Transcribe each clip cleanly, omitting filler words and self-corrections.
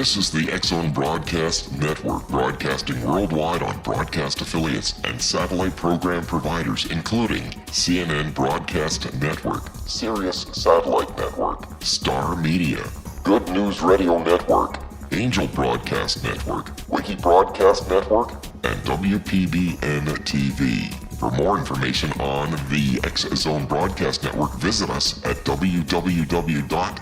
This is the X-Zone Broadcast Network, broadcasting worldwide on broadcast affiliates and satellite program providers, including CNN Broadcast Network, Sirius Satellite Network, Star Media, Good News Radio Network, Angel Broadcast Network, Wiki Broadcast Network, and WPBN TV. For more information on the X-Zone Broadcast Network, visit us at www.xzbn.net.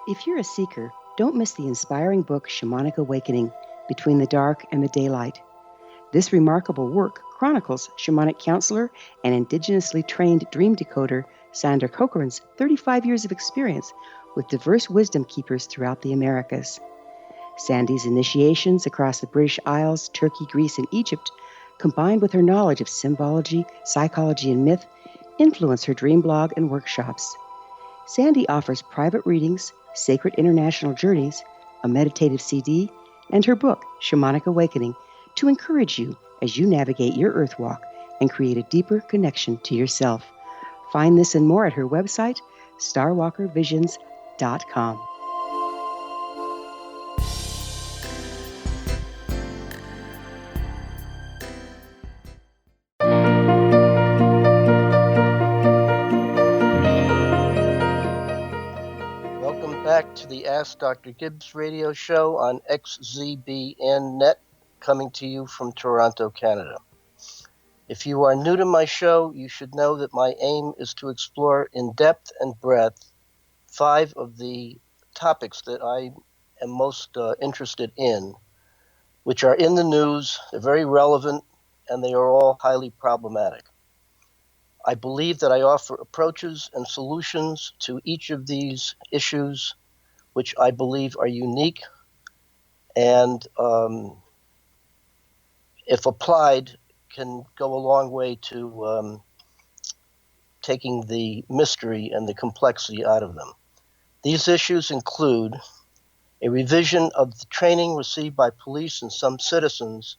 If you're a seeker, don't miss the inspiring book Shamanic Awakening, Between the Dark and the Daylight. This remarkable work chronicles shamanic counselor and indigenously trained dream decoder Sandra Cochran's 35 years of experience with diverse wisdom keepers throughout the Americas. Sandy's initiations across the British Isles, Turkey, Greece, and Egypt, combined with her knowledge of symbology, psychology, and myth, influence her dream blog and workshops. Sandy offers private readings, sacred international journeys, a meditative CD, and her book, Shamanic Awakening, to encourage you as you navigate your earth walk and create a deeper connection to yourself. Find this and more at her website, starwalkervisions.com. Welcome back to the Ask Dr. Gibbs radio show on XZBN Net, coming to you from Toronto, Canada. If you are new to my show, you should know that my aim is to explore in depth and breadth 5 of the topics that I am most interested in, which are in the news, they're very relevant, and they are all highly problematic. I believe that I offer approaches and solutions to each of these issues, which I believe are unique and if applied, can go a long way to taking the mystery and the complexity out of them. These issues include a revision of the training received by police and some citizens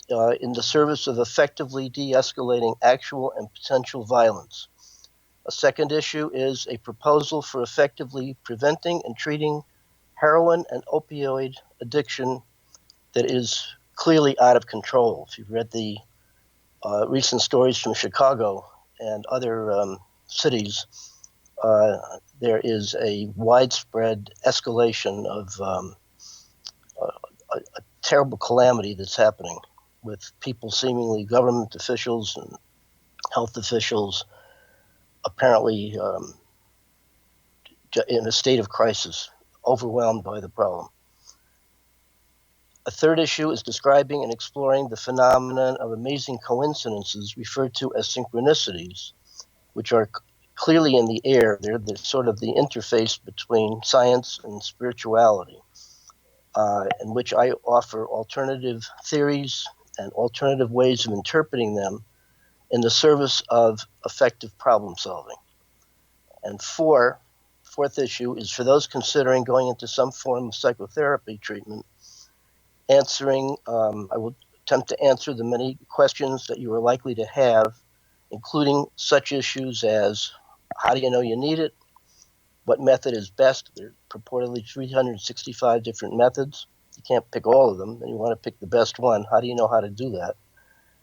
in the service of effectively de-escalating actual and potential violence. A second issue is a proposal for effectively preventing and treating heroin and opioid addiction that is clearly out of control. If you've read the recent stories from Chicago and other cities, there is a widespread escalation of a terrible calamity that's happening with people, seemingly government officials and health officials, apparently in a state of crisis, overwhelmed by the problem. A third issue is describing and exploring the phenomenon of amazing coincidences referred to as synchronicities, which are clearly in the air. They're sort of the interface between science and spirituality, in which I offer alternative theories and alternative ways of interpreting them in the service of effective problem solving. And fourth issue is for those considering going into some form of psychotherapy treatment, I will attempt to answer the many questions that you are likely to have, including such issues as how do you know you need it? What method is best? There are purportedly 365 different methods. You can't pick all of them, and you want to pick the best one. How do you know how to do that?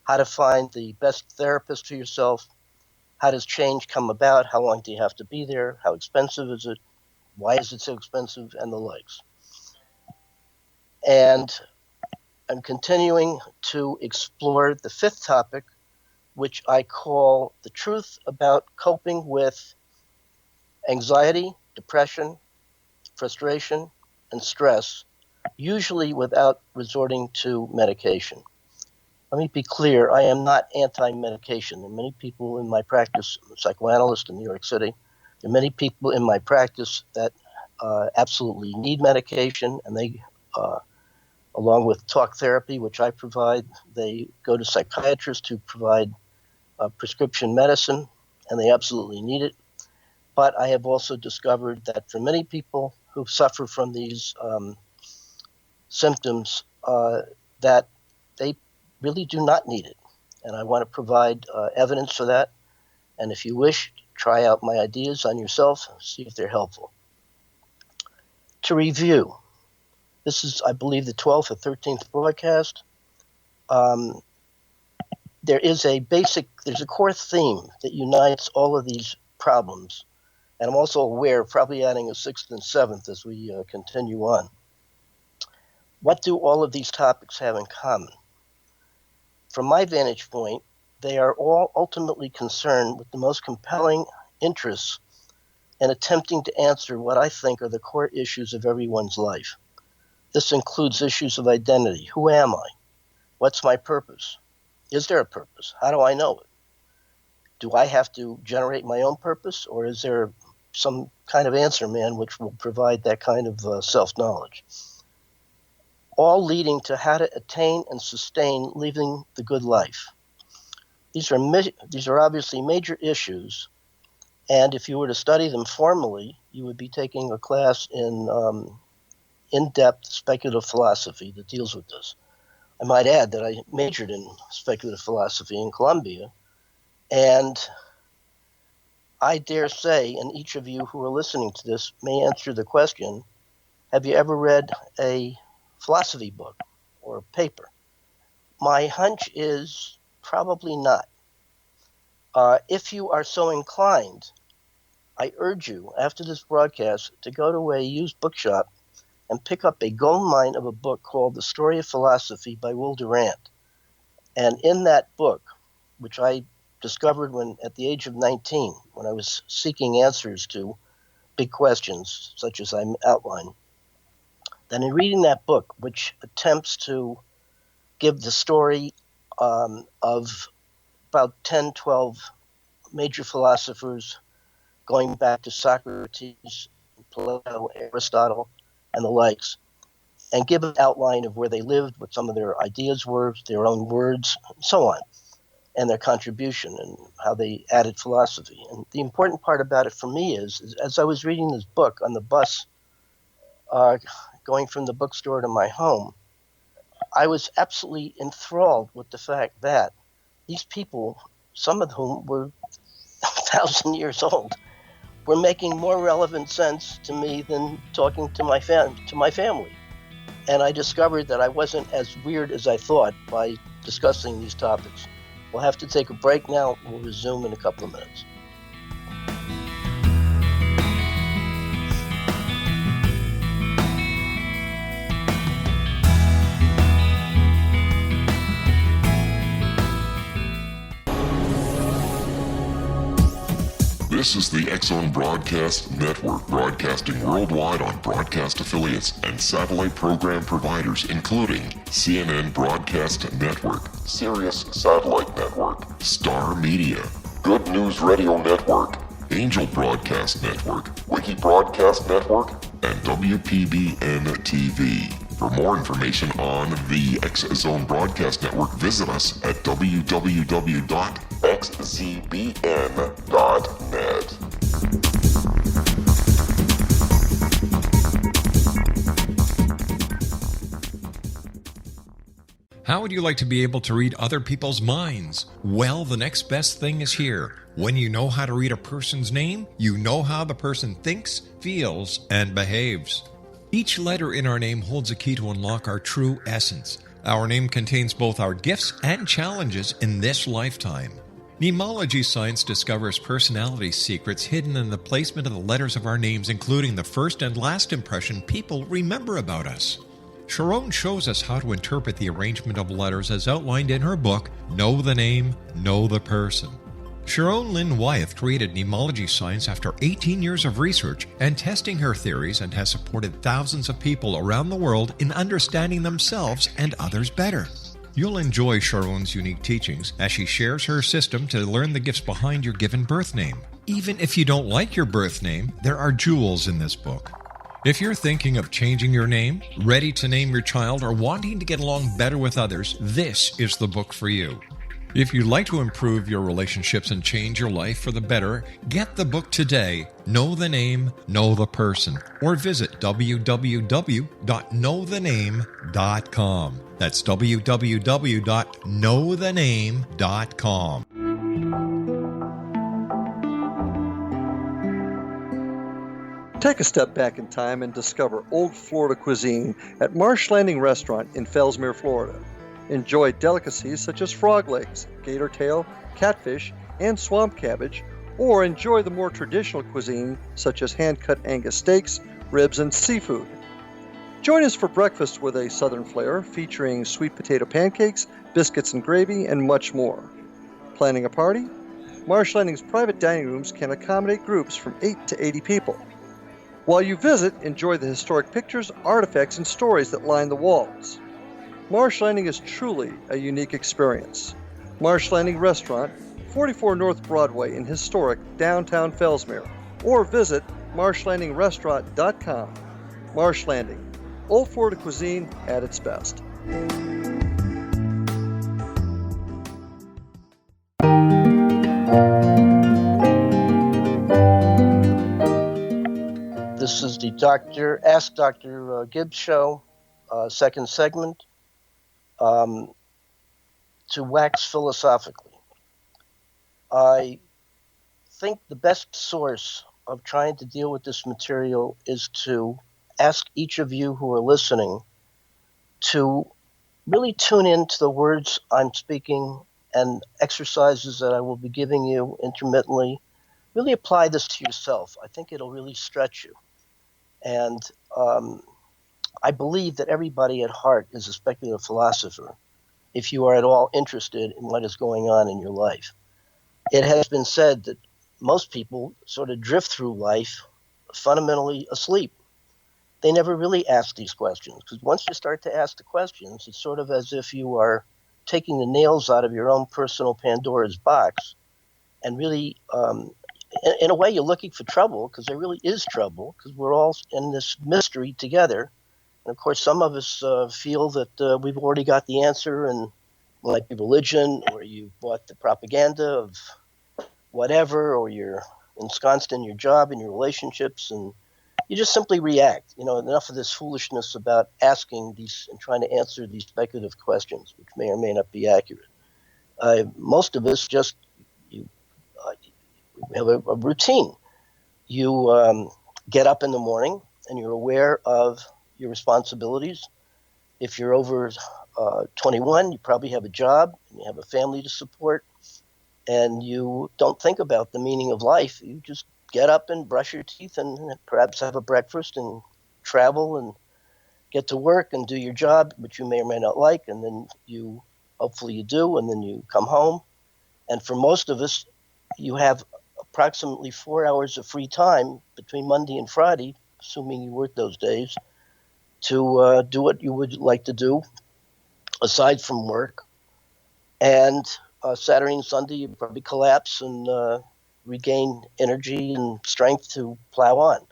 How to find the best therapist for yourself? How does change come about? How long do you have to be there? How expensive is it? Why is it so expensive? And the likes. And I'm continuing to explore the fifth topic, which I call the truth about coping with anxiety, depression, frustration, and stress, usually without resorting to medication. Let me be clear, I am not anti-medication. There are many people in my practice, I'm a psychoanalyst in New York City, there are many people in my practice that absolutely need medication, and they along with talk therapy, which I provide, they go to psychiatrists who provide prescription medicine, and they absolutely need it. But I have also discovered that for many people who suffer from these symptoms that they really do not need it. And I want to provide evidence for that. And if you wish, try out my ideas on yourself, see if they're helpful. To review, this is, I believe, the 12th or 13th broadcast. There's a core theme that unites all of these problems. And I'm also aware of probably adding a 6th and 7th as we continue on. What do all of these topics have in common? From my vantage point, they are all ultimately concerned with the most compelling interests in attempting to answer what I think are the core issues of everyone's life. This includes issues of identity. Who am I? What's my purpose? Is there a purpose? How do I know it? Do I have to generate my own purpose, or is there some kind of answer man which will provide that kind of self-knowledge? All leading to how to attain and sustain living the good life. These are obviously major issues, and if you were to study them formally, you would be taking a class in in-depth speculative philosophy that deals with this. I might add that I majored in speculative philosophy in Columbia, and I dare say, and each of you who are listening to this may answer the question, have you ever read a philosophy book or a paper? My hunch is probably not. If you are so inclined, I urge you, after this broadcast, to go to a used bookshop and pick up a gold mine of a book called The Story of Philosophy by Will Durant. And in that book, which I discovered at the age of 19, when I was seeking answers to big questions, such as I outlined, then in reading that book, which attempts to give the story of about 10, 12 major philosophers, going back to Socrates, Plato, Aristotle, and the likes, and give an outline of where they lived, what some of their ideas were, their own words, and so on, and their contribution and how they added philosophy. And the important part about it for me is as I was reading this book on the bus, going from the bookstore to my home, I was absolutely enthralled with the fact that these people, some of whom were 1,000 years old, were making more relevant sense to me than talking to my family. And I discovered that I wasn't as weird as I thought by discussing these topics. We'll have to take a break now. We'll resume in a couple of minutes. This is the X-Zone Broadcast Network, broadcasting worldwide on broadcast affiliates and satellite program providers, including CNN Broadcast Network, Sirius Satellite Network, Star Media, Good News Radio Network, Angel Broadcast Network, Wiki Broadcast Network, and WPBN TV. For more information on the X-Zone Broadcast Network, visit us at www.xzbn.net. How would you like to be able to read other people's minds? Well, the next best thing is here. When you know how to read a person's name, you know how the person thinks, feels, and behaves. Each letter in our name holds a key to unlock our true essence. Our name contains both our gifts and challenges in this lifetime. Mnemology science discovers personality secrets hidden in the placement of the letters of our names, including the first and last impression people remember about us. Sharon shows us how to interpret the arrangement of letters as outlined in her book, Know the Name, Know the Person. Sharon Lynn Wyeth created mnemology science after 18 years of research and testing her theories, and has supported thousands of people around the world in understanding themselves and others better. You'll enjoy Sharon's unique teachings as she shares her system to learn the gifts behind your given birth name. Even if you don't like your birth name, there are jewels in this book. If you're thinking of changing your name, ready to name your child, or wanting to get along better with others, this is the book for you. If you'd like to improve your relationships and change your life for the better, get the book today, Know the Name, Know the Person, or visit www.knowthename.com. That's www.knowthename.com. Take a step back in time and discover old Florida cuisine at Marsh Landing Restaurant in Fellsmere, Florida. Enjoy delicacies such as frog legs, gator tail, catfish, and swamp cabbage, or enjoy the more traditional cuisine such as hand-cut Angus steaks, ribs, and seafood. Join us for breakfast with a southern flair featuring sweet potato pancakes, biscuits and gravy, and much more. Planning a party? Marsh Landing's private dining rooms can accommodate groups from 8 to 80 people. While you visit, enjoy the historic pictures, artifacts, and stories that line the walls. Marsh Landing is truly a unique experience. Marsh Landing Restaurant, 44 North Broadway in historic downtown Fellsmere, or visit marshlandingrestaurant.com. Marsh Landing, old Florida cuisine at its best. This is the Ask Dr. Gibbs show, second segment. To wax philosophically. I think the best source of trying to deal with this material is to ask each of you who are listening to really tune in to the words I'm speaking and exercises that I will be giving you intermittently. Really apply this to yourself. I think it'll really stretch you. And I believe that everybody at heart is a speculative philosopher if you are at all interested in what is going on in your life. It has been said that most people sort of drift through life fundamentally asleep. They never really ask these questions, because once you start to ask the questions, it's sort of as if you are taking the nails out of your own personal Pandora's box and really, in a way, you're looking for trouble, because there really is trouble, because we're all in this mystery together. And of course, some of us feel that we've already got the answer, and it might be religion, or you bought the propaganda of whatever, or you're ensconced in your job and your relationships, and you just simply react. Enough of this foolishness about asking these and trying to answer these speculative questions, which may or may not be accurate. Most of us just have a routine. You get up in the morning, and you're aware of your responsibilities. If you're over 21, you probably have a job and you have a family to support, and you don't think about the meaning of life. You just get up and brush your teeth and perhaps have a breakfast and travel and get to work and do your job, which you may or may not like, and then hopefully you do, and then you come home. And for most of us, you have approximately 4 hours of free time between Monday and Friday, assuming you work those days, to do what you would like to do aside from work. And Saturday and Sunday, you probably collapse and regain energy and strength to plow on.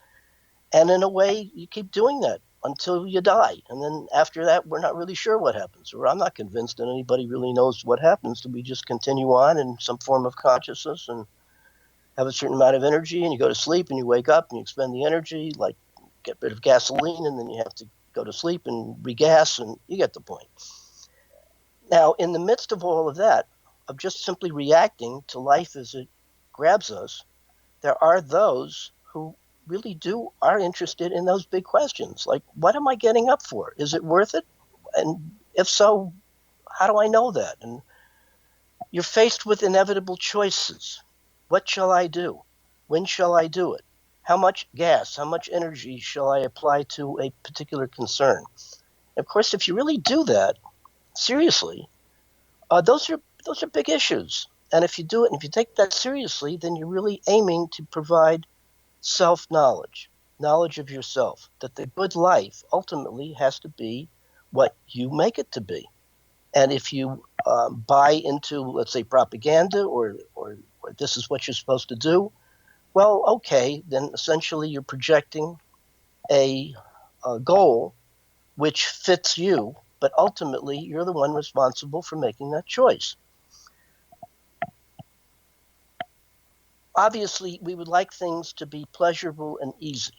And in a way, you keep doing that until you die. And then after that, we're not really sure what happens. Or I'm not convinced that anybody really knows what happens. We just continue on in some form of consciousness and have a certain amount of energy, and you go to sleep and you wake up and you expend the energy, like get rid of gasoline, and then you have to go to sleep and regas, and you get the point. Now, in the midst of all of that, of just simply reacting to life as it grabs us, there are those who really are interested in those big questions. Like, what am I getting up for? Is it worth it? And if so, how do I know that? And you're faced with inevitable choices. What shall I do? When shall I do it? How much gas, how much energy shall I apply to a particular concern? Of course, if you really do that, seriously, those are big issues. And if you do it, and if you take that seriously, then you're really aiming to provide self-knowledge, knowledge of yourself, that the good life ultimately has to be what you make it to be. And if you buy into, let's say, propaganda or this is what you're supposed to do, well, okay, then essentially you're projecting a goal which fits you, but ultimately you're the one responsible for making that choice. obviously, we would like things to be pleasurable and easy.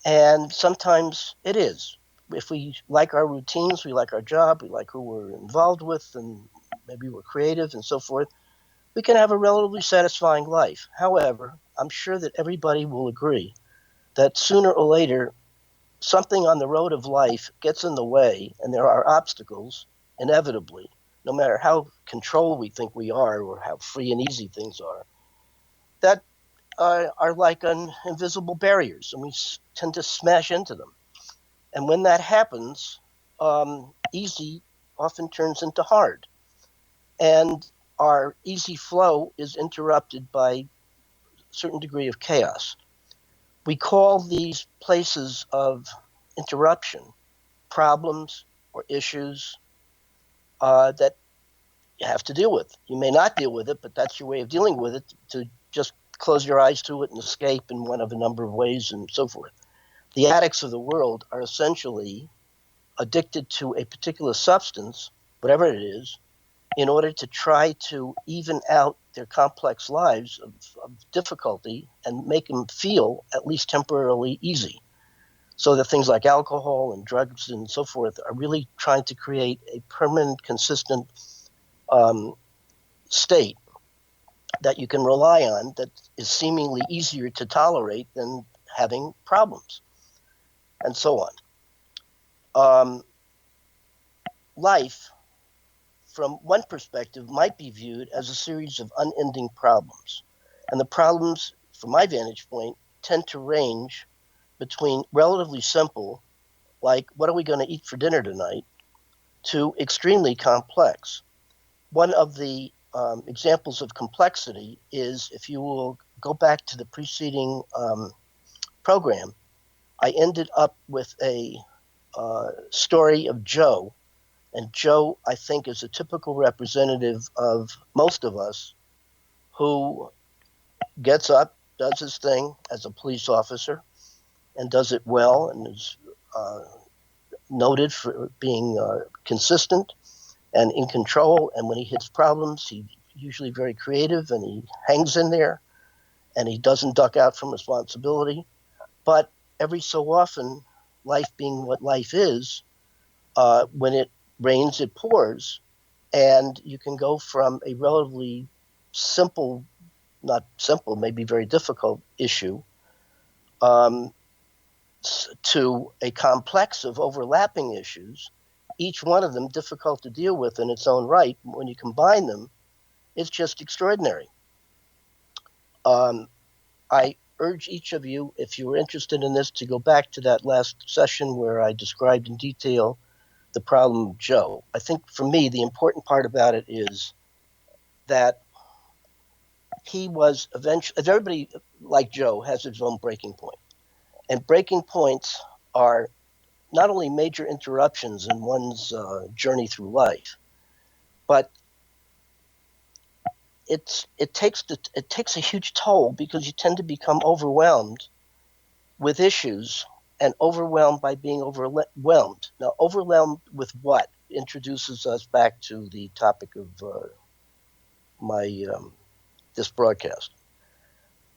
And sometimes it is. If we like our routines, we like our job, we like who we're involved with, and maybe we're creative and so forth, we can have a relatively satisfying life. However, I'm sure that everybody will agree that sooner or later, something on the road of life gets in the way, and there are obstacles, inevitably, no matter how controlled we think we are or how free and easy things are, that are like invisible barriers, and we tend to smash into them. And when that happens, easy often turns into hard. And our easy flow is interrupted by a certain degree of chaos. We call these places of interruption problems or issues that you have to deal with. You may not deal with it, but that's your way of dealing with it, to just close your eyes to it and escape in one of a number of ways and so forth. The addicts of the world are essentially addicted to a particular substance, whatever it is, in order to try to even out their complex lives of difficulty and make them feel at least temporarily easy. So that things like alcohol and drugs and so forth are really trying to create a permanent, consistent state that you can rely on that is seemingly easier to tolerate than having problems, and so on. Life, from one perspective, might be viewed as a series of unending problems. And the problems, from my vantage point, tend to range between relatively simple, like what are we going to eat for dinner tonight, to extremely complex. One of the examples of complexity is, if you will go back to the preceding program, I ended up with a story of Joe. And Joe, I think, is a typical representative of most of us who gets up, does his thing as a police officer, and does it well, and is noted for being consistent and in control. And when he hits problems, he's usually very creative, and he hangs in there, and he doesn't duck out from responsibility. But every so often, life being what life is, when it rains, it pours, and you can go from a relatively simple, not simple, maybe very difficult issue, to a complex of overlapping issues, each one of them difficult to deal with in its own right. When you combine them, it's just extraordinary. I urge each of you, if you were interested in this, to go back to that last session where I described in detail the problem of Joe. I think for me, the important part about it is that he was eventually, everybody like Joe has his own breaking point. And breaking points are not only major interruptions in one's journey through life, but it takes a huge toll, because you tend to become overwhelmed with issues and overwhelmed by being overwhelmed. Now, overwhelmed with what introduces us back to the topic of this broadcast.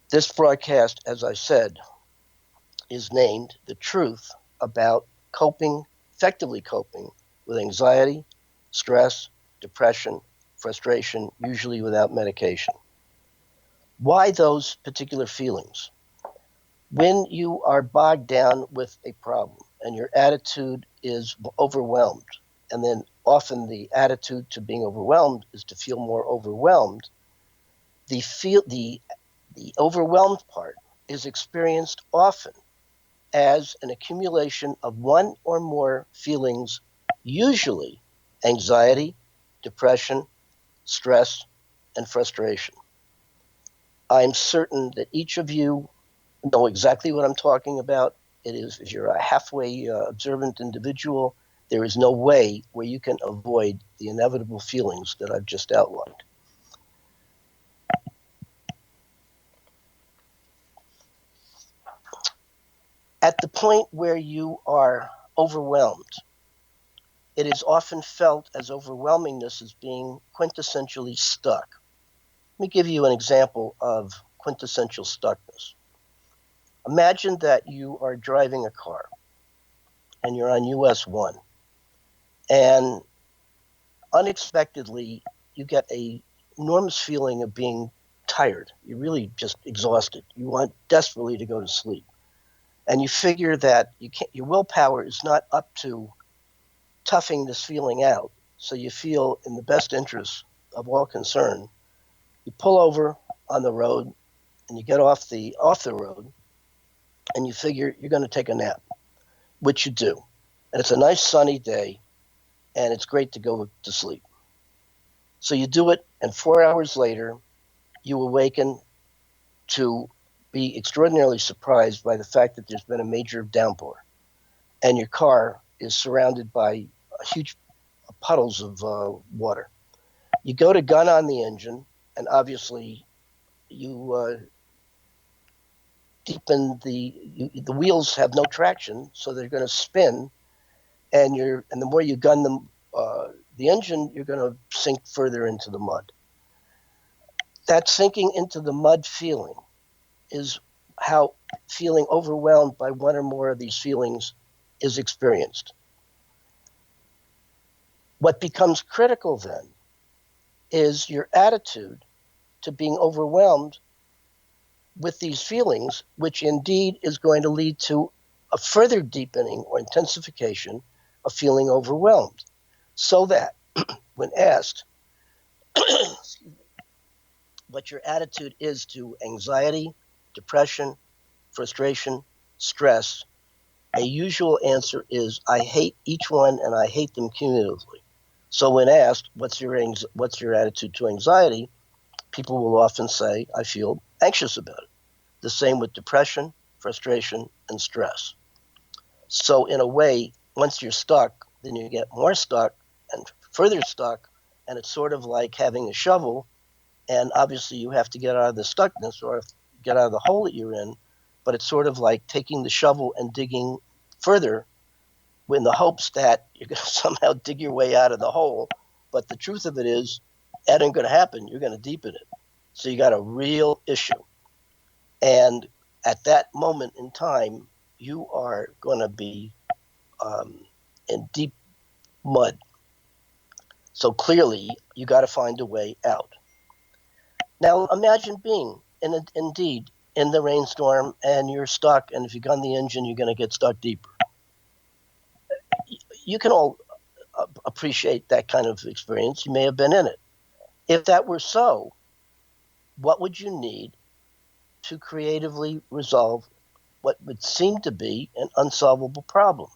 This broadcast, as I said, is named The Truth About Effectively Coping with Anxiety, Stress, Depression, Frustration, usually without medication. Why those particular feelings? When you are bogged down with a problem and your attitude is overwhelmed, and then often the attitude to being overwhelmed is to feel more overwhelmed, the overwhelmed part is experienced often as an accumulation of one or more feelings, usually anxiety, depression, stress, and frustration. I'm certain that each of you know exactly what I'm talking about. It is, if you're a halfway observant individual, there is no way where you can avoid the inevitable feelings that I've just outlined. At the point where you are overwhelmed, it is often felt as overwhelmingness as being quintessentially stuck. Let me give you an example of quintessential stuckness. Imagine that you are driving a car and you're on US 1, and unexpectedly you get an enormous feeling of being tired. You're really just exhausted. You want desperately to go to sleep. And you figure that your willpower is not up to toughing this feeling out. So you feel in the best interest of all concerned, you pull over on the road and you get off the road and you figure you're going to take a nap, which you do. And it's a nice sunny day and it's great to go to sleep. So you do it, and 4 hours later, you awaken to be extraordinarily surprised by the fact that there's been a major downpour and your car is surrounded by huge puddles of water. You go to gun on the engine, and obviously you deepen the wheels have no traction, so they're going to spin, and the more you gun the engine, you're going to sink further into the mud. That sinking into the mud feeling is how feeling overwhelmed by one or more of these feelings is experienced. What becomes critical then is your attitude to being overwhelmed with these feelings, which indeed is going to lead to a further deepening or intensification of feeling overwhelmed. So that when asked what your attitude is to anxiety, depression, frustration, stress, a usual answer is, I hate each one and I hate them cumulatively. So when asked, what's your attitude to anxiety, people will often say, I feel anxious about it. The same with depression, frustration, and stress. So in a way, once you're stuck, then you get more stuck and further stuck, and it's sort of like having a shovel, and obviously you have to get out of the stuckness or get out of the hole that you're in, but it's sort of like taking the shovel and digging further in the hopes that you're going to somehow dig your way out of the hole. But the truth of it is, that ain't going to happen. You're going to deepen it. So you got a real issue. And at that moment in time, you are going to be in deep mud. So clearly, you got to find a way out. Now, imagine being indeed in the rainstorm and you're stuck, and if you gun the engine, you're going to get stuck deeper. You can all appreciate that kind of experience. You may have been in it. If that were so, what would you need to creatively resolve what would seem to be an unsolvable problem?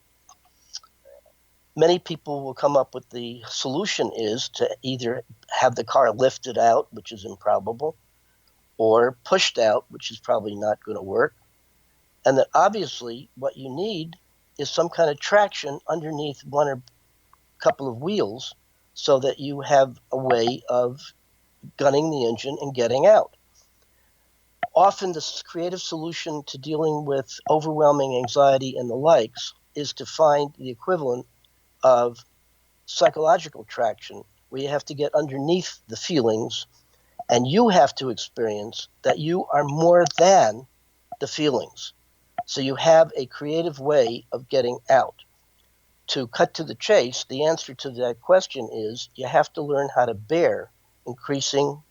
Many people will come up with the solution is to either have the car lifted out, which is improbable, or pushed out, which is probably not going to work. And that obviously what you need is some kind of traction underneath one or couple of wheels so that you have a way of gunning the engine and getting out. Often the creative solution to dealing with overwhelming anxiety and the likes is to find the equivalent of psychological traction, where you have to get underneath the feelings and you have to experience that you are more than the feelings. So you have a creative way of getting out. To cut to the chase, the answer to that question is you have to learn how to bear increasing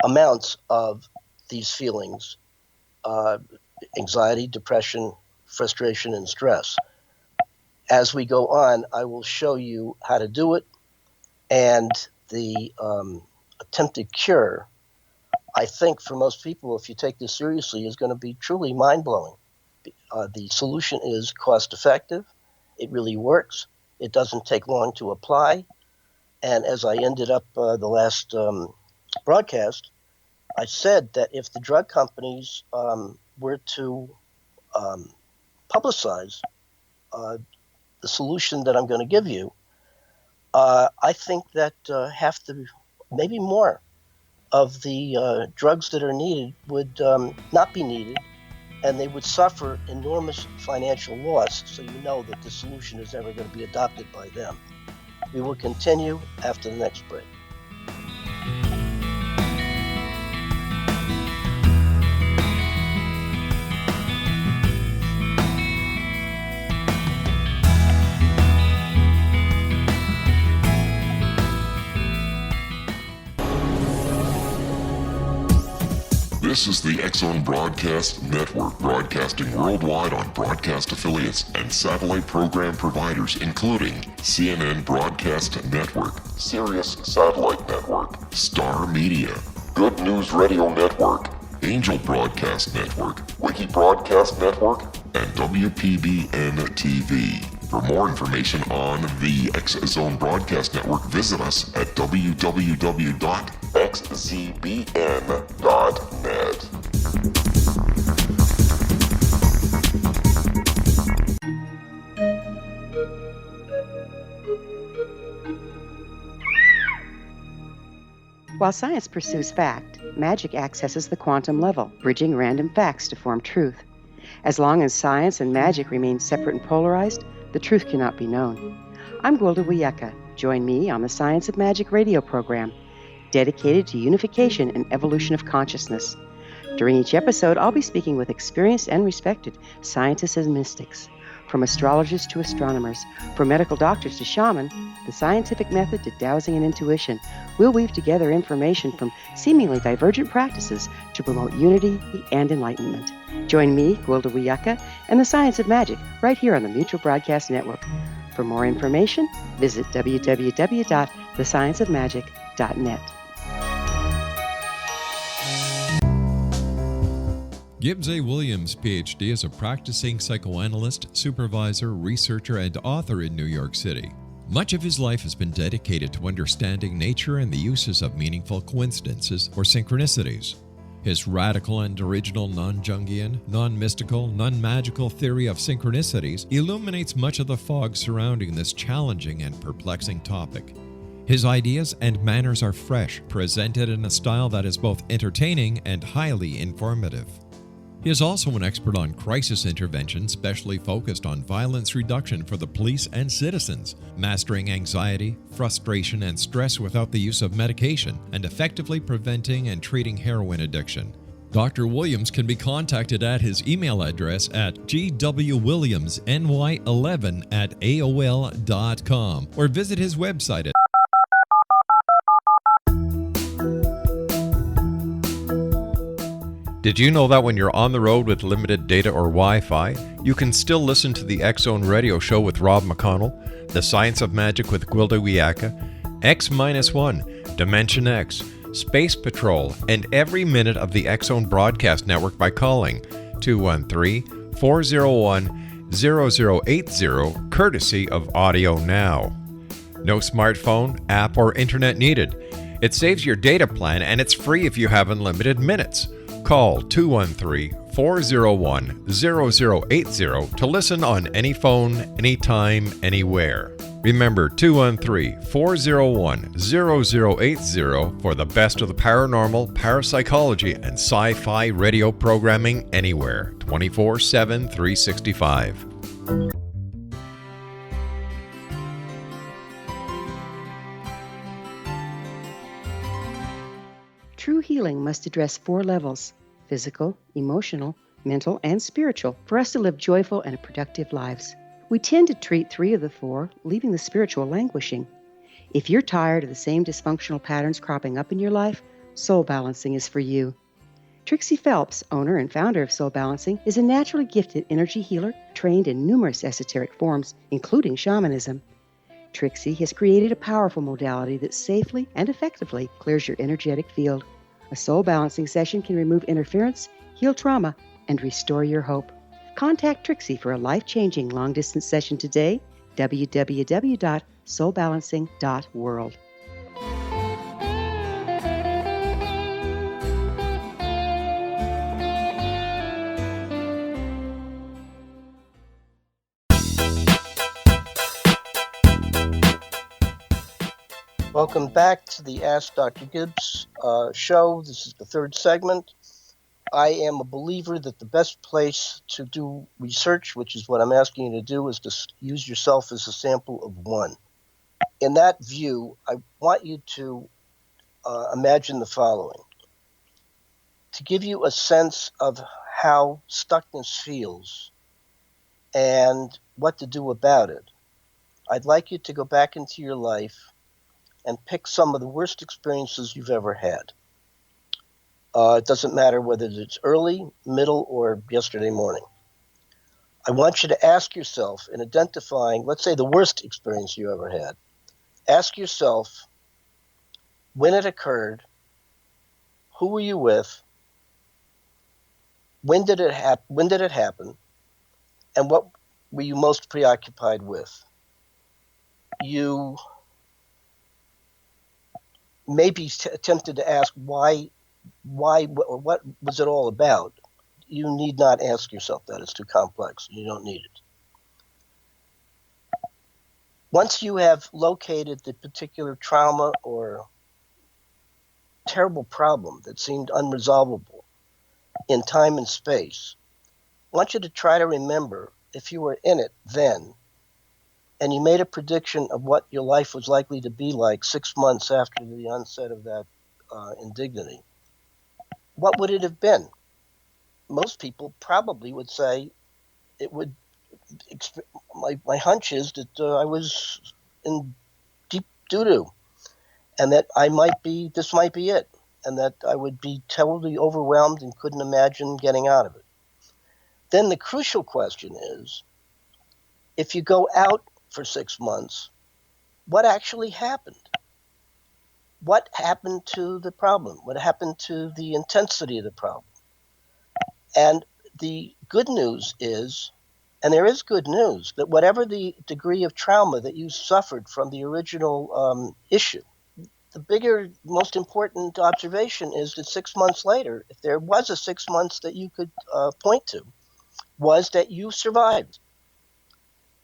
amounts of these feelings, anxiety, depression, frustration, and stress. As we go on, I will show you how to do it, and the attempted cure, I think for most people, if you take this seriously, is going to be truly mind-blowing. The solution is cost-effective. It really works. It doesn't take long to apply. And as I ended up the last broadcast, I said that if the drug companies were to publicize the solution that I'm going to give you, I think that half the, maybe more, of the drugs that are needed would not be needed, and they would suffer enormous financial loss, so you know that the solution is never going to be adopted by them. We will continue after the next break. This is the X-Zone Broadcast Network, broadcasting worldwide on broadcast affiliates and satellite program providers, including CNN Broadcast Network, Sirius Satellite Network, Star Media, Good News Radio Network, Angel Broadcast Network, Wiki Broadcast Network, and WPBN TV. For more information on the X-Zone Broadcast Network, visit us at www.xzbn.net. While science pursues fact, magic accesses the quantum level, bridging random facts to form truth. As long as science and magic remain separate and polarized, the truth cannot be known. I'm Gwilda Wiyaka. Join me on the Science of Magic radio program, dedicated to unification and evolution of consciousness. During each episode, I'll be speaking with experienced and respected scientists and mystics. From astrologers to astronomers, from medical doctors to shaman, the scientific method to dowsing and intuition, we'll weave together information from seemingly divergent practices to promote unity and enlightenment. Join me, Gwilda Wiyaka, and the Science of Magic right here on the Mutual Broadcast Network. For more information, visit www.thescienceofmagic.net. Gibbs A. Williams, Ph.D., is a practicing psychoanalyst, supervisor, researcher, and author in New York City. Much of his life has been dedicated to understanding nature and the uses of meaningful coincidences or synchronicities. His radical and original non-Jungian, non-mystical, non-magical theory of synchronicities illuminates much of the fog surrounding this challenging and perplexing topic. His ideas and manners are fresh, presented in a style that is both entertaining and highly informative. He is also an expert on crisis intervention, specially focused on violence reduction for the police and citizens, mastering anxiety, frustration, and stress without the use of medication, and effectively preventing and treating heroin addiction. Dr. Williams can be contacted at his email address at gwwilliamsny11@aol.com or visit his website at Did you know that when you're on the road with limited data or Wi-Fi, you can still listen to the X-Zone Radio Show with Rob McConnell, The Science of Magic with Gwilda Wiyaka, X-1, Dimension X, Space Patrol, and every minute of the X-Zone Broadcast Network by calling 213-401-0080, courtesy of Audio Now. No smartphone, app, or internet needed. It saves your data plan and it's free if you have unlimited minutes. Call 213-401-0080 to listen on any phone, anytime, anywhere. Remember 213-401-0080 for the best of the paranormal, parapsychology, and sci-fi radio programming anywhere, 24/7, 365. True healing must address 4 levels: physical, emotional, mental, and spiritual, for us to live joyful and productive lives. We tend to treat 3 of the 4, leaving the spiritual languishing. If you're tired of the same dysfunctional patterns cropping up in your life, soul balancing is for you. Trixie Phelps, owner and founder of Soul Balancing, is a naturally gifted energy healer trained in numerous esoteric forms, including shamanism. Trixie has created a powerful modality that safely and effectively clears your energetic field. A soul balancing session can remove interference, heal trauma, and restore your hope. Contact Trixie for a life-changing long-distance session today, www.soulbalancing.world. Welcome back to the Ask Dr. Gibbs show. This is the 3rd segment. I am a believer that the best place to do research, which is what I'm asking you to do, is to use yourself as a sample of 1. In that view, I want you to imagine the following. To give you a sense of how stuckness feels and what to do about it, I'd like you to go back into your life and pick some of the worst experiences you've ever had. It doesn't matter whether it's early, middle, or yesterday morning. I want you to ask yourself, in identifying, let's say, the worst experience you ever had, ask yourself when it occurred, who were you with, when did it happen, and what were you most preoccupied with? You may be tempted to ask why, or what was it all about? You need not ask yourself that. It's too complex. You don't need it. Once you have located the particular trauma or terrible problem that seemed unresolvable in time and space, I want you to try to remember if you were in it then and you made a prediction of what your life was likely to be like 6 months after the onset of that indignity. What would it have been? Most people probably would say it would. My hunch is that I was in deep doo-doo, and that this might be it, and that I would be totally overwhelmed and couldn't imagine getting out of it. Then the crucial question is, if you go out for 6 months, what actually happened? What happened to the problem? What happened to the intensity of the problem? And the good news is, and there is good news, that whatever the degree of trauma that you suffered from the original issue, the bigger, most important observation is that 6 months later, if there was a 6 months that you could point to, was that you survived.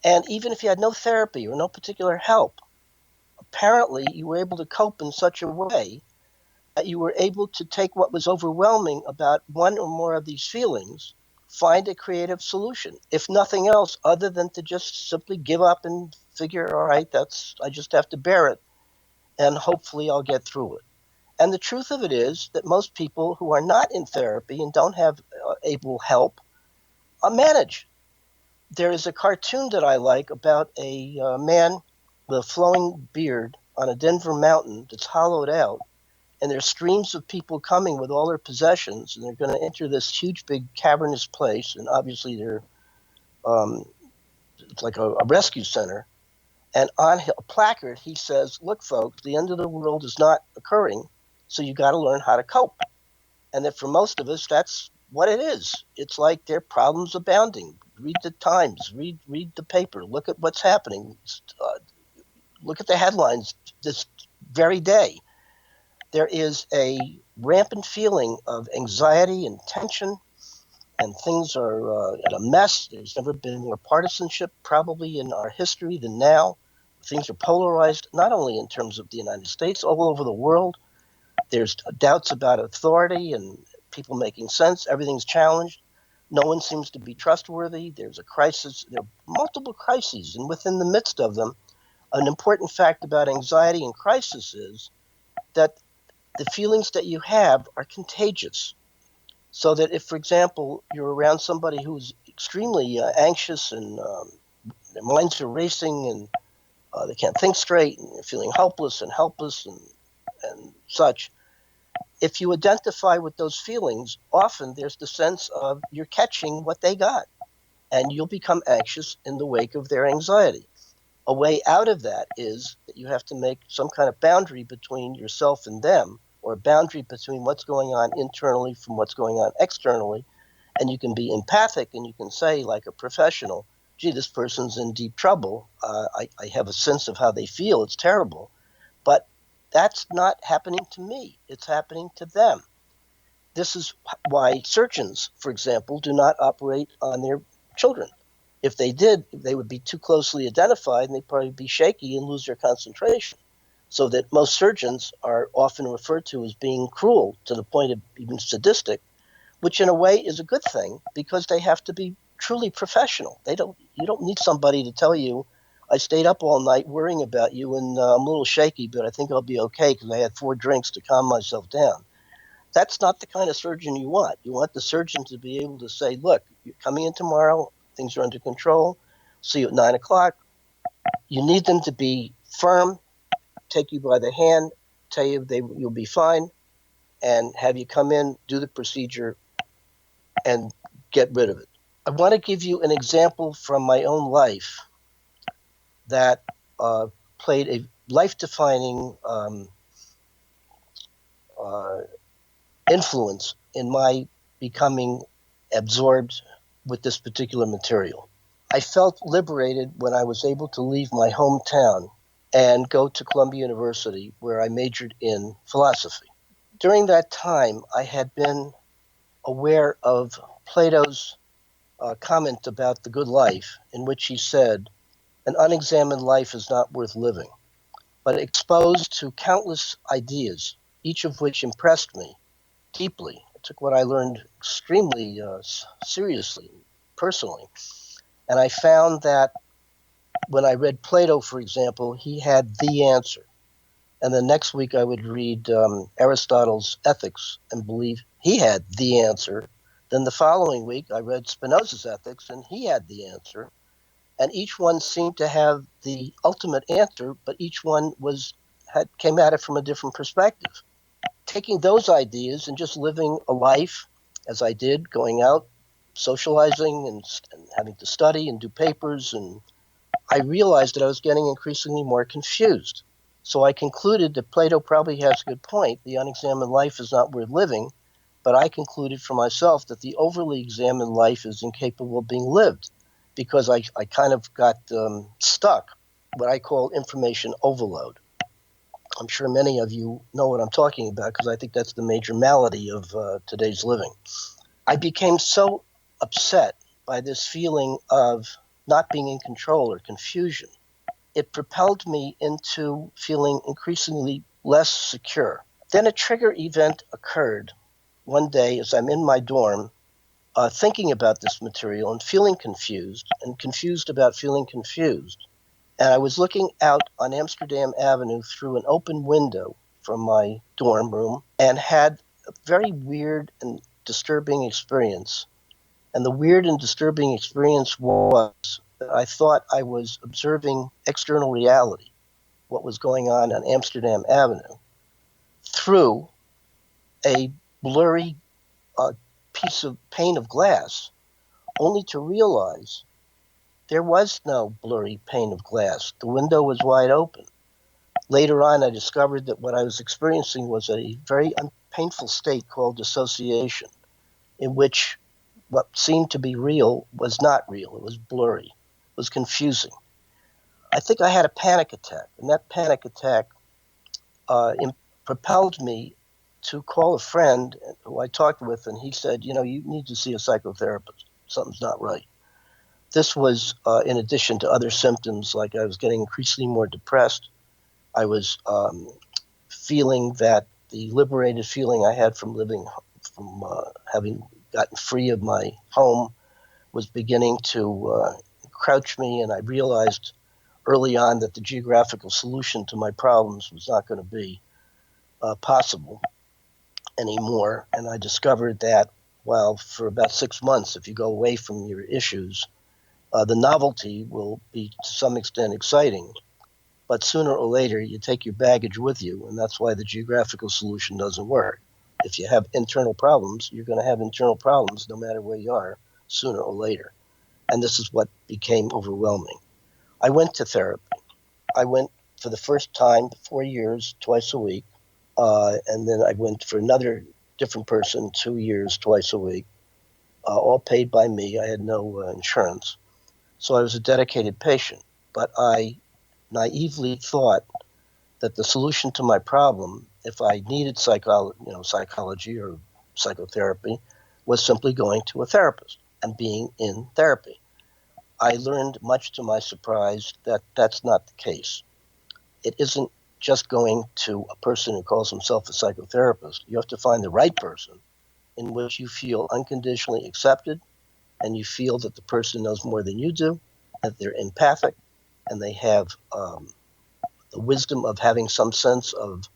And even if you had no therapy or no particular help, apparently you were able to cope in such a way that you were able to take what was overwhelming about one or more of these feelings, find a creative solution, if nothing else, other than to just simply give up and figure, all right, I just have to bear it, and hopefully I'll get through it. And the truth of it is that most people who are not in therapy and don't have able help manage. There is a cartoon that I like about a man with a flowing beard on a Denver mountain that's hollowed out, and there's streams of people coming with all their possessions, and they're going to enter this huge, big, cavernous place, and obviously it's like a rescue center. And on a placard, he says, look, folks, the end of the world is not occurring, so you got to learn how to cope. And that for most of us, that's what it is. It's like there are problems abounding. Read the Times, read the paper, look at what's happening. Look at the headlines this very day. There is a rampant feeling of anxiety and tension, and things are at a mess. There's never been more partisanship probably in our history than now. Things are polarized, not only in terms of the United States, all over the world. There's doubts about authority and people making sense. Everything's challenged. No one seems to be trustworthy. There's a crisis. There are multiple crises, and within the midst of them, an important fact about anxiety and crisis is that the feelings that you have are contagious. So that if, for example, you're around somebody who's extremely anxious and their minds are racing and they can't think straight and they're feeling helpless and such, if you identify with those feelings, often there's the sense of you're catching what they got, and you'll become anxious in the wake of their anxiety. A way out of that is that you have to make some kind of boundary between yourself and them, or a boundary between what's going on internally from what's going on externally. And you can be empathic and you can say, like a professional, gee, this person's in deep trouble. I have a sense of how they feel. It's terrible. But that's not happening to me. It's happening to them. This is why surgeons, for example, do not operate on their children. If they did, they would be too closely identified and they'd probably be shaky and lose their concentration. So that most surgeons are often referred to as being cruel to the point of even sadistic, which in a way is a good thing because they have to be truly professional. You don't need somebody to tell you, I stayed up all night worrying about you and I'm a little shaky, but I think I'll be okay because I had 4 drinks to calm myself down. That's not the kind of surgeon you want. You want the surgeon to be able to say, look, you're coming in tomorrow, things are under control, see you at 9 o'clock. You need them to be firm, take you by the hand, tell you you'll be fine, and have you come in, do the procedure, and get rid of it. I want to give you an example from my own life that played a life-defining influence in my becoming absorbed with this particular material. I felt liberated when I was able to leave my hometown and go to Columbia University, where I majored in philosophy. During that time, I had been aware of Plato's comment about the good life, in which he said, "An unexamined life is not worth living," but exposed to countless ideas, each of which impressed me deeply. I took what I learned extremely seriously, personally. And I found that when I read Plato, for example, he had the answer. And the next week I would read Aristotle's Ethics and believe he had the answer. Then the following week I read Spinoza's Ethics and he had the answer. And each one seemed to have the ultimate answer, but each one came at it from a different perspective. Taking those ideas and just living a life as I did, going out, socializing and having to study and do papers, and I realized that I was getting increasingly more confused. So I concluded that Plato probably has a good point. The unexamined life is not worth living, but I concluded for myself that the overly examined life is incapable of being lived, because I kind of got stuck, what I call information overload. I'm sure many of you know what I'm talking about, because I think that's the major malady of today's living. I became so upset by this feeling of not being in control or confusion. It propelled me into feeling increasingly less secure. Then a trigger event occurred one day as I'm in my dorm, thinking about this material and feeling confused, and confused about feeling confused. And I was looking out on Amsterdam Avenue through an open window from my dorm room and had a very weird and disturbing experience. And the weird and disturbing experience was that I thought I was observing external reality, what was going on Amsterdam Avenue, through a blurry piece of pane of glass, only to realize there was no blurry pane of glass. The window was wide open. Later on, I discovered that what I was experiencing was a very painful state called dissociation, in which what seemed to be real was not real. It was blurry. It was confusing. I think I had a panic attack, and that panic attack propelled me to call a friend who I talked with, and he said, you need to see a psychotherapist. Something's not right. This was in addition to other symptoms, like I was getting increasingly more depressed. I was feeling that the liberated feeling I had from having gotten free of my home was beginning to crouch me, and I realized early on that the geographical solution to my problems was not going to be possible anymore. And I discovered that, for about 6 months, if you go away from your issues, the novelty will be to some extent exciting, but sooner or later you take your baggage with you, and that's why the geographical solution doesn't work. If you have internal problems, you're going to have internal problems no matter where you are, sooner or later. And this is what became overwhelming. I went to therapy. I went for the first time 4 years, twice a week, and then I went for another different person 2 years, twice a week, all paid by me. I had no insurance. So I was a dedicated patient, but I naively thought that the solution to my problem, if I needed psychology or psychotherapy, was simply going to a therapist and being in therapy. I learned, much to my surprise, that that's not the case. It isn't just going to a person who calls himself a psychotherapist. You have to find the right person in which you feel unconditionally accepted, and you feel that the person knows more than you do, that they're empathic, and they have the wisdom of having some sense of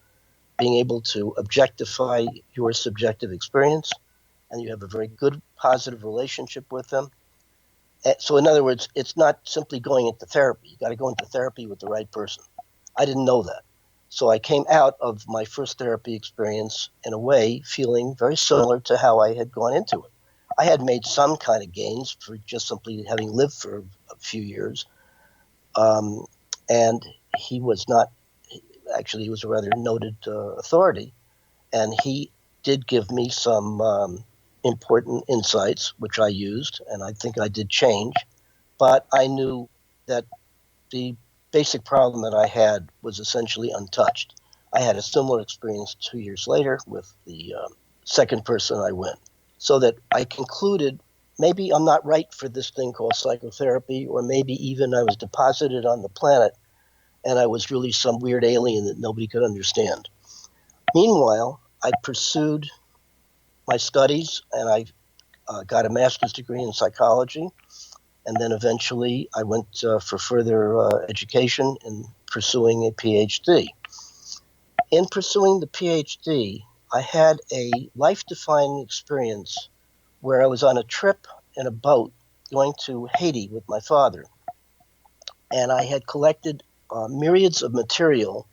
being able to objectify your subjective experience, and you have a very good, positive relationship with them. So in other words, it's not simply going into therapy. You got to go into therapy with the right person. I didn't know that. So I came out of my first therapy experience in a way feeling very similar to how I had gone into it. I had made some kind of gains for just simply having lived for a few years. And he was not, actually, he was a rather noted authority. And he did give me some important insights, which I used, and I think I did change. But I knew that the basic problem that I had was essentially untouched. I had a similar experience 2 years later with the second person I went. So that I concluded maybe I'm not right for this thing called psychotherapy, or maybe even I was deposited on the planet and I was really some weird alien that nobody could understand. Meanwhile, I pursued my studies and I got a master's degree in psychology. And then eventually I went for further education in pursuing a PhD. In pursuing the PhD, I had a life-defining experience where I was on a trip in a boat going to Haiti with my father. And I had collected myriads of material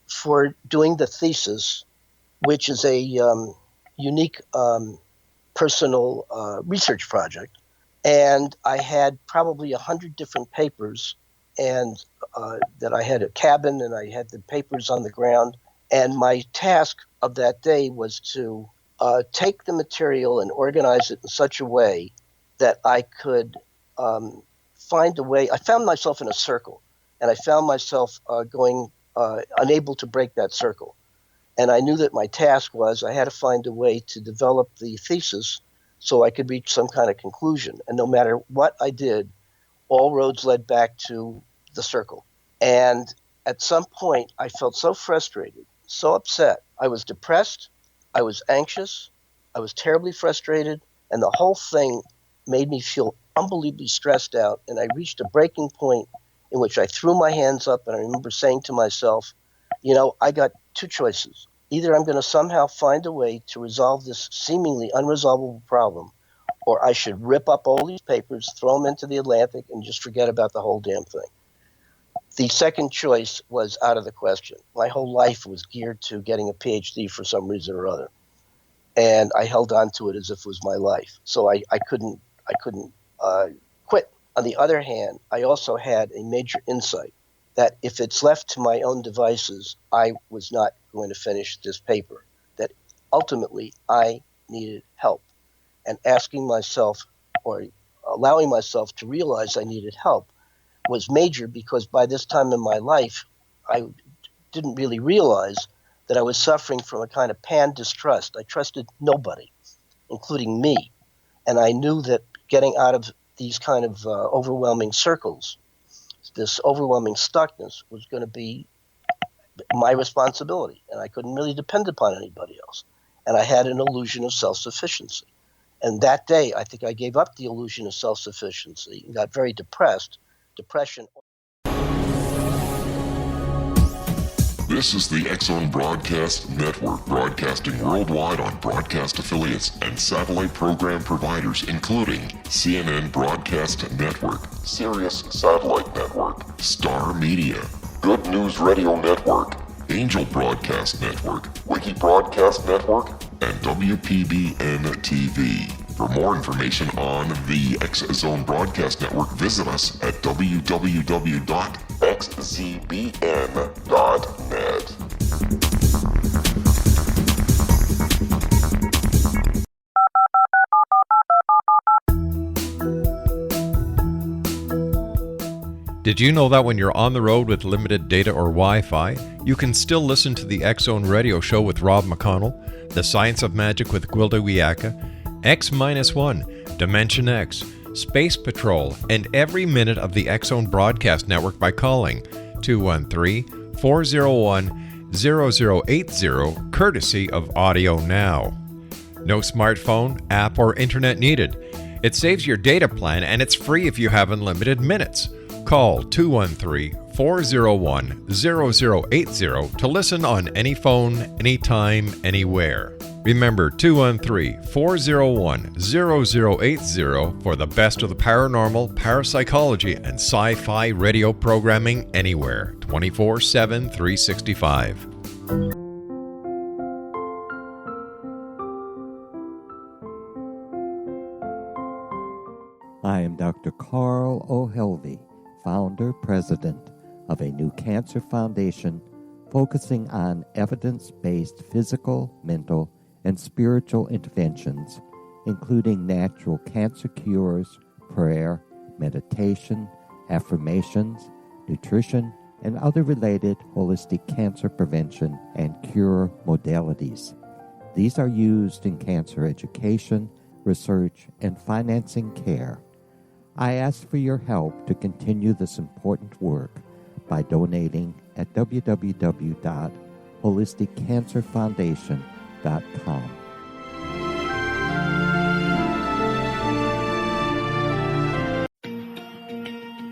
for doing the thesis, which is a unique personal research project. And I had probably 100 different papers, and that I had a cabin and I had the papers on the ground. And my task of that day was to take the material and organize it in such a way that I could find a way. I found myself in a circle, and I found myself going unable to break that circle. And I knew that my task was I had to find a way to develop the thesis so I could reach some kind of conclusion. And no matter what I did, all roads led back to the circle. And at some point, I felt so frustrated, so upset. I was depressed. I was anxious. I was terribly frustrated. And the whole thing made me feel unbelievably stressed out. And I reached a breaking point in which I threw my hands up. And I remember saying to myself, I got two choices. Either I'm going to somehow find a way to resolve this seemingly unresolvable problem, or I should rip up all these papers, throw them into the Atlantic, and just forget about the whole damn thing. The second choice was out of the question. My whole life was geared to getting a PhD for some reason or other, and I held on to it as if it was my life. So I couldn't quit. On the other hand, I also had a major insight that if it's left to my own devices, I was not going to finish this paper, that ultimately I needed help. And asking myself, or allowing myself to realize I needed help, was major, because by this time in my life, I didn't really realize that I was suffering from a kind of pan-distrust. I trusted nobody, including me. And I knew that getting out of these kind of overwhelming circles, this overwhelming stuckness, was going to be my responsibility, and I couldn't really depend upon anybody else. And I had an illusion of self-sufficiency. And that day, I think I gave up the illusion of self-sufficiency and got very depressed. Depression. This is the X-Zone Broadcast Network, broadcasting worldwide on broadcast affiliates and satellite program providers, including CNN Broadcast Network, Sirius Satellite Network, Star Media, Good News Radio Network, Angel Broadcast Network, Wiki Broadcast Network, and WPBN TV. For more information on the X-Zone Broadcast Network, visit us at www.xzbn.net. Did you know that when you're on the road with limited data or Wi-Fi, you can still listen to the X-Zone Radio Show with Rob McConnell, The Science of Magic with Gwilda Wiyaka, X-1, Dimension X, Space Patrol, and every minute of the X-Zone Broadcast Network by calling 213-401-0080, courtesy of Audio Now. No smartphone, app, or internet needed. It saves your data plan, and it's free if you have unlimited minutes. Call 213-401-0080 to listen on any phone, anytime, anywhere. Remember 213-401-0080 for the best of the paranormal, parapsychology, and sci-fi radio programming anywhere, 24/7, 365. I am Dr. Carl O'Helvey, founder, president of a new cancer foundation focusing on evidence-based physical, mental, and spiritual interventions, including natural cancer cures, prayer, meditation, affirmations, nutrition, and other related holistic cancer prevention and cure modalities. These are used in cancer education, research, and financing care. I ask for your help to continue this important work by donating at www.holisticcancerfoundation.com.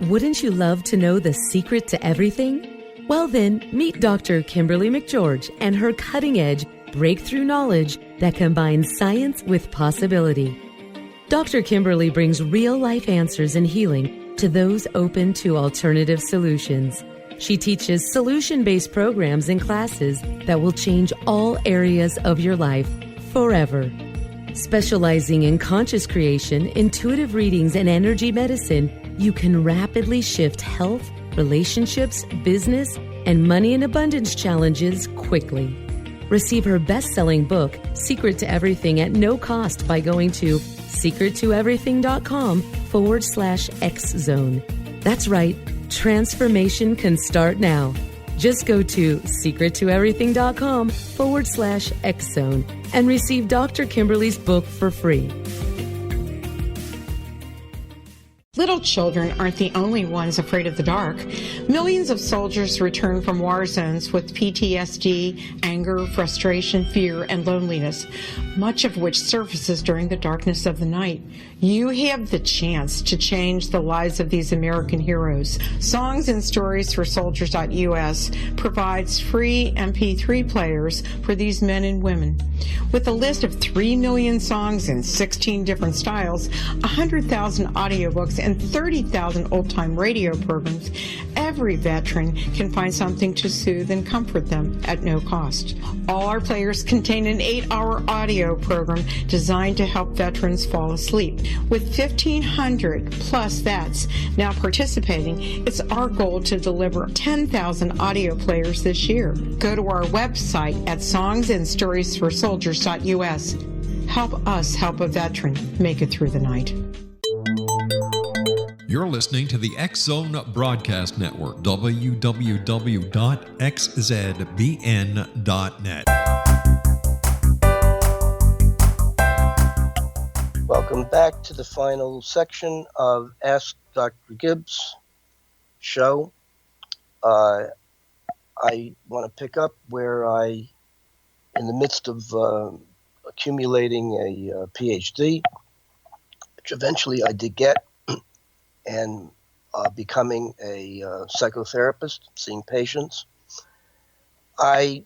Wouldn't you love to know the secret to everything? Well then, meet Dr. Kimberly McGeorge and her cutting-edge breakthrough knowledge that combines science with possibility. Dr. Kimberly brings real-life answers and healing to those open to alternative solutions. She teaches solution-based programs and classes that will change all areas of your life forever. Specializing in conscious creation, intuitive readings, and energy medicine, you can rapidly shift health, relationships, business, and money and abundance challenges quickly. Receive her best-selling book, Secret to Everything, at no cost by going to secrettoeverything.com/X-Zone. That's right, transformation can start now. Just go to secrettoeverything.com/X-Zone and receive Dr. Kimberly's book for free. Little children aren't the only ones afraid of the dark. Millions of soldiers return from war zones with PTSD, anger, frustration, fear, and loneliness, much of which surfaces during the darkness of the night. You have the chance to change the lives of these American heroes. Songs and Stories for Soldiers.us provides free MP3 players for these men and women. With a list of 3 million songs in 16 different styles, 100,000 audiobooks, and 30,000 old-time radio programs, every veteran can find something to soothe and comfort them at no cost. All our players contain an 8-hour audio program designed to help veterans fall asleep. With 1,500 plus vets now participating, it's our goal to deliver 10,000 audio players this year. Go to our website at songsandstoriesforsoldiers.us. Help us help a veteran make it through the night. You're listening to the X-Zone Broadcast Network, www.xzbn.net. Welcome back to the final section of Ask Dr. Gibbs show. I want to pick up where in the midst of accumulating a PhD, which eventually I did get, and becoming a psychotherapist, seeing patients, I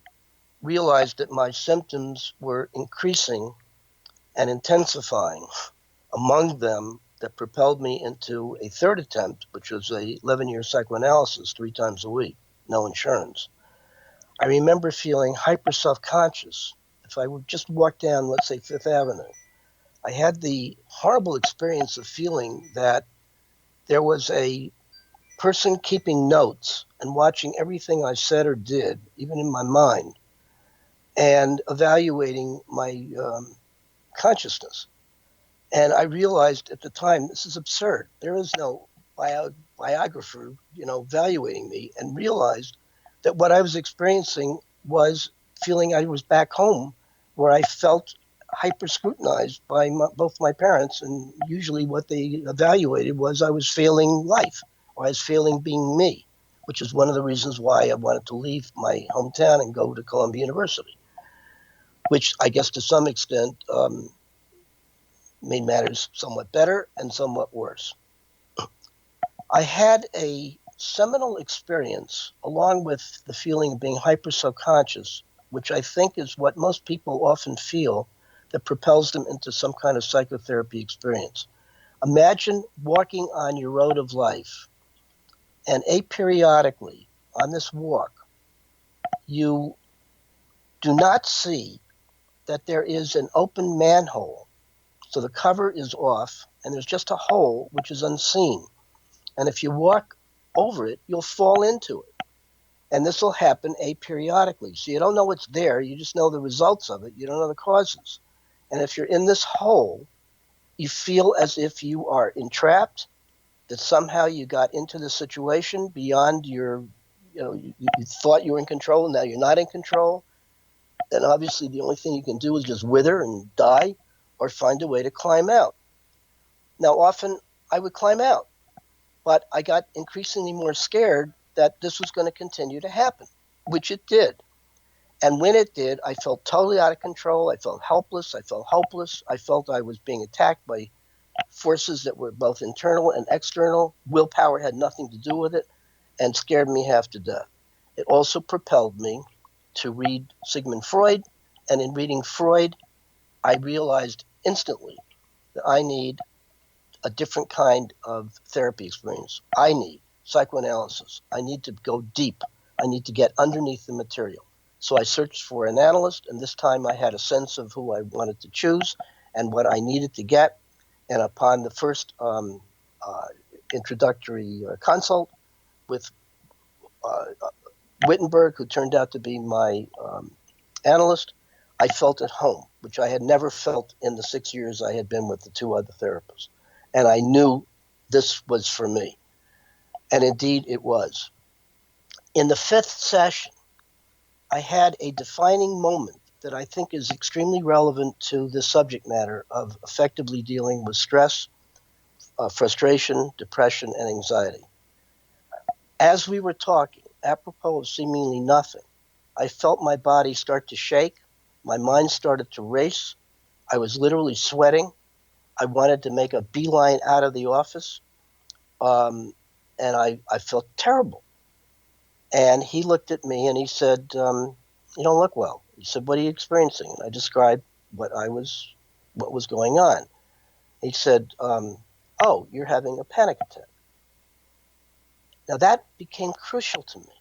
realized that my symptoms were increasing and intensifying. Among them, that propelled me into a third attempt, which was a 11-year psychoanalysis 3 times a week, no insurance. I remember feeling hyper self-conscious. If I would just walk down, let's say, Fifth Avenue, I had the horrible experience of feeling that there was a person keeping notes and watching everything I said or did, even in my mind, and evaluating my consciousness. And I realized at the time, this is absurd. There is no biographer, evaluating me, and realized that what I was experiencing was feeling I was back home, where I felt hyper scrutinized by both my parents, and usually what they evaluated was I was failing life, or I was failing being me, which is one of the reasons why I wanted to leave my hometown and go to Columbia University, which I guess to some extent made matters somewhat better and somewhat worse. I had a seminal experience, along with the feeling of being hyper subconscious, which I think is what most people often feel that propels them into some kind of psychotherapy experience. Imagine walking on your road of life, and aperiodically on this walk, you do not see that there is an open manhole. So the cover is off, and there's just a hole which is unseen. And if you walk over it, you'll fall into it. And this will happen aperiodically. So you don't know it's there, you just know the results of it. You don't know the causes. And if you're in this hole, you feel as if you are entrapped, that somehow you got into the situation beyond your, you thought you were in control, and now you're not in control. And obviously the only thing you can do is just wither and die or find a way to climb out. Now, often I would climb out, but I got increasingly more scared that this was going to continue to happen, which it did. And when it did, I felt totally out of control. I felt helpless. I felt hopeless. I felt I was being attacked by forces that were both internal and external. Willpower had nothing to do with it and scared me half to death. It also propelled me to read Sigmund Freud. And in reading Freud, I realized instantly that I need a different kind of therapy experience. I need psychoanalysis. I need to go deep. I need to get underneath the material. So I searched for an analyst, and this time I had a sense of who I wanted to choose and what I needed to get. And upon the first introductory consult with Wittenberg, who turned out to be my analyst, I felt at home, which I had never felt in the 6 years I had been with the two other therapists. And I knew this was for me. And indeed it was. In the fifth session, I had a defining moment that I think is extremely relevant to the subject matter of effectively dealing with stress, frustration, depression, and anxiety. As we were talking, apropos of seemingly nothing, I felt my body start to shake. My mind started to race. I was literally sweating. I wanted to make a beeline out of the office. And I felt terrible. And he looked at me and he said, you don't look well. He said, what are you experiencing? And I described what was going on. He said, oh, you're having a panic attack. Now that became crucial to me.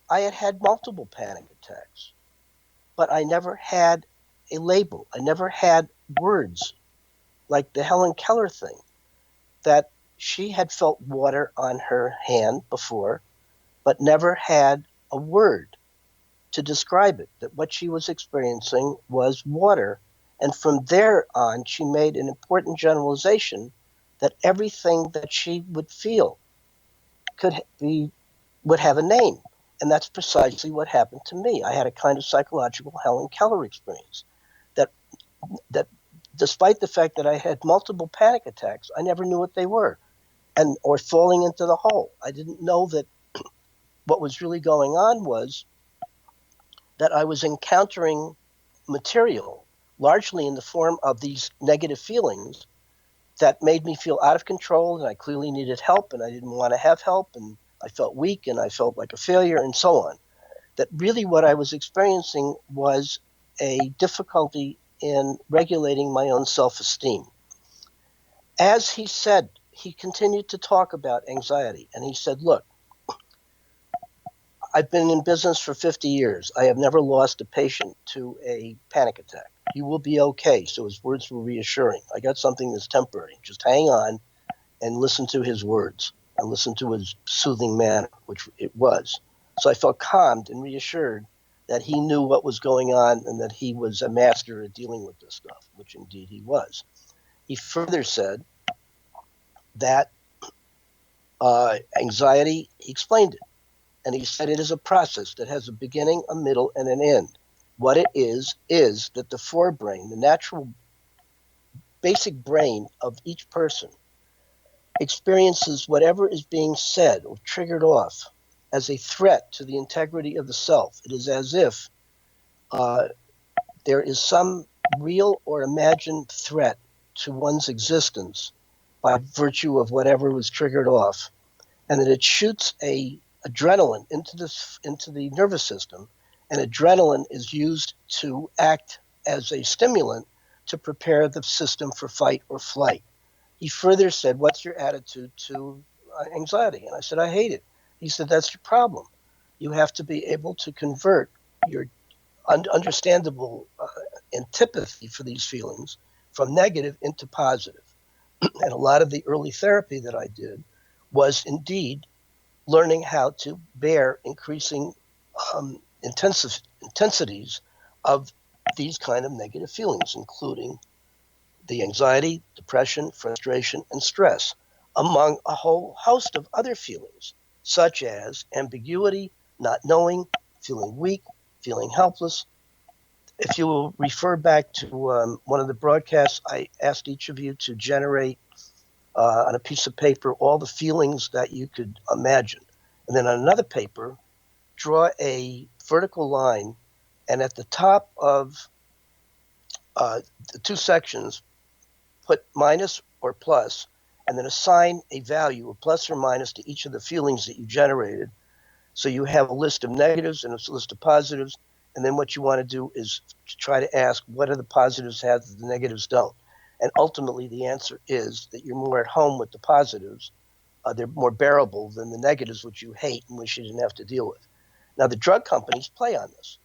I had had multiple panic attacks, but I never had a label. I never had words like the Helen Keller thing, that she had felt water on her hand before, but never had a word to describe it, that what she was experiencing was water. And from there on, she made an important generalization that everything that she would feel would have a name. And that's precisely what happened to me. I had a kind of psychological Helen Keller experience that despite the fact that I had multiple panic attacks, I never knew what they were, or falling into the hole. I didn't know that what was really going on was that I was encountering material, largely in the form of these negative feelings, that made me feel out of control, and I clearly needed help, and I didn't want to have help, and I felt weak, and I felt like a failure, and so on. That really what I was experiencing was a difficulty in regulating my own self-esteem. As he said, he continued to talk about anxiety, and he said, look, I've been in business for 50 years. I have never lost a patient to a panic attack. You will be okay. So his words were reassuring. I got something that's temporary. Just hang on and listen to his words and listen to his soothing manner, which it was. So I felt calmed and reassured that he knew what was going on and that he was a master at dealing with this stuff, which indeed he was. He further said that anxiety, he explained it. And he said it is a process that has a beginning, a middle, and an end. What it is that the forebrain, the natural basic brain of each person, experiences whatever is being said or triggered off as a threat to the integrity of the self. It is as if there is some real or imagined threat to one's existence by virtue of whatever was triggered off, and that it shoots adrenaline into the nervous system, And adrenaline is used to act as a stimulant to prepare the system for fight or flight. He further said, what's your attitude to anxiety? And I said, I hate it. He said, that's your problem. You have to be able to convert your understandable antipathy for these feelings from negative into positive. And a lot of the early therapy that I did was indeed learning how to bear increasing intensities of these kind of negative feelings, including the anxiety, depression, frustration, and stress, among a whole host of other feelings, such as ambiguity, not knowing, feeling weak, feeling helpless. If you will refer back to one of the broadcasts, I asked each of you to generate on a piece of paper all the feelings that you could imagine. And then on another paper, draw a vertical line, and at the top of the two sections, put minus or plus, and then assign a value of plus or minus to each of the feelings that you generated. So you have a list of negatives and a list of positives, and then what you want to do is try to ask, what do the positives have that the negatives don't? And ultimately, the answer is that you're more at home with the positives. They're more bearable than the negatives, which you hate and wish you didn't have to deal with. Now, the drug companies play on this.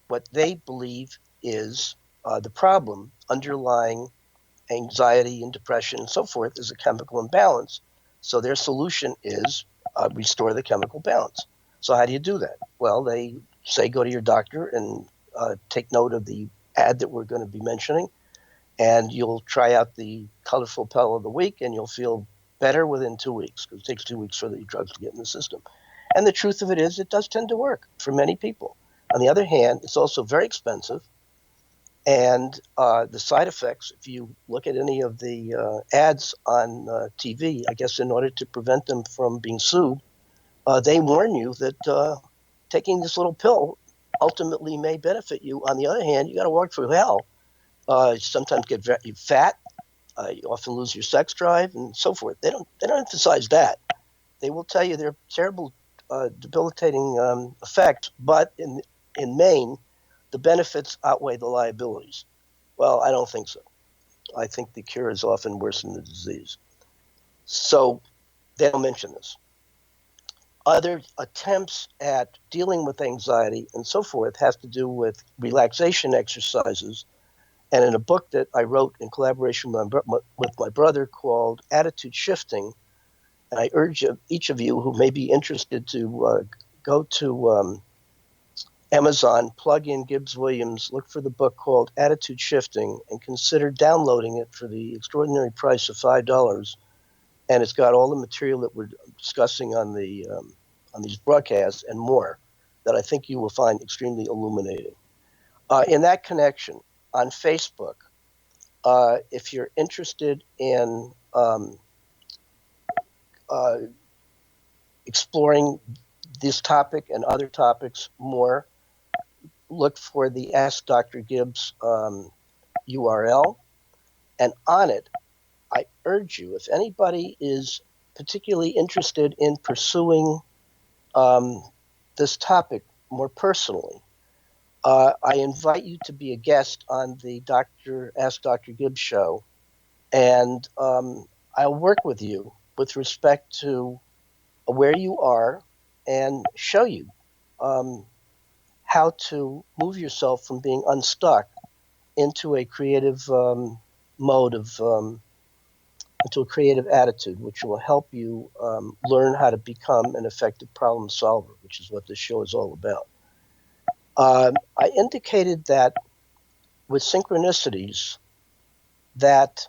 What they believe is the problem underlying anxiety and depression and so forth is a chemical imbalance. So their solution is restore the chemical balance. So how do you do that? Well, they say go to your doctor and take note of the ad that we're going to be mentioning, and you'll try out the colorful pill of the week, and you'll feel better within 2 weeks, because it takes 2 weeks for the drugs to get in the system. And the truth of it is, it does tend to work for many people. On the other hand, it's also very expensive, and the side effects, if you look at any of the ads on TV, I guess in order to prevent them from being sued, they warn you that taking this little pill ultimately may benefit you. On the other hand, you got to work through hell. You sometimes get very fat. You often lose your sex drive and so forth. They don't emphasize that. They will tell you they're terrible, debilitating effects, but in Maine, the benefits outweigh the liabilities. Well, I don't think so. I think the cure is often worse than the disease. So they don't mention this. Other attempts at dealing with anxiety and so forth has to do with relaxation exercises. And in a book that I wrote in collaboration with my brother called Attitude Shifting, and I urge each of you who may be interested to go to Amazon, plug in Gibbs Williams, look for the book called Attitude Shifting, and consider downloading it for the extraordinary price of $5. And it's got all the material that we're discussing on these broadcasts and more that I think you will find extremely illuminating. In that connection, on Facebook, if you're interested in exploring this topic and other topics more, look for the Ask Dr. Gibbs URL, and on it, I urge you, if anybody is particularly interested in pursuing this topic more personally, I invite you to be a guest on the Ask Dr. Gibbs show, and I'll work with you with respect to where you are and show you how to move yourself from being unstuck into a creative mode of into a creative attitude, which will help you learn how to become an effective problem solver, which is what this show is all about. I indicated that with synchronicities, that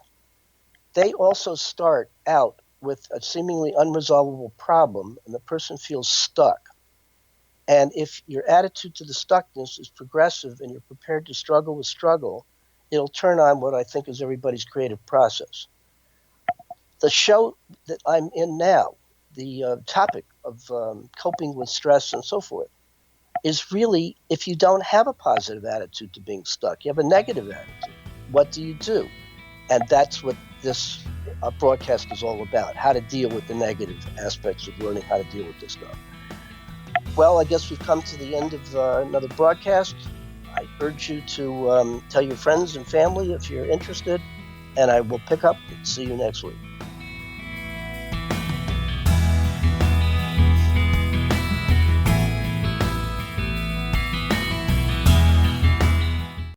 they also start out with a seemingly unresolvable problem, and the person feels stuck. And if your attitude to the stuckness is progressive and you're prepared to struggle with struggle, it'll turn on what I think is everybody's creative process. The show that I'm in now, the topic of coping with stress and so forth, is really, if you don't have a positive attitude to being stuck, you have a negative attitude, what do you do? And that's what this broadcast is all about, how to deal with the negative aspects of learning how to deal with this stuff. Well, I guess we've come to the end of another broadcast. I urge you to tell your friends and family if you're interested, and I will pick up and see you next week.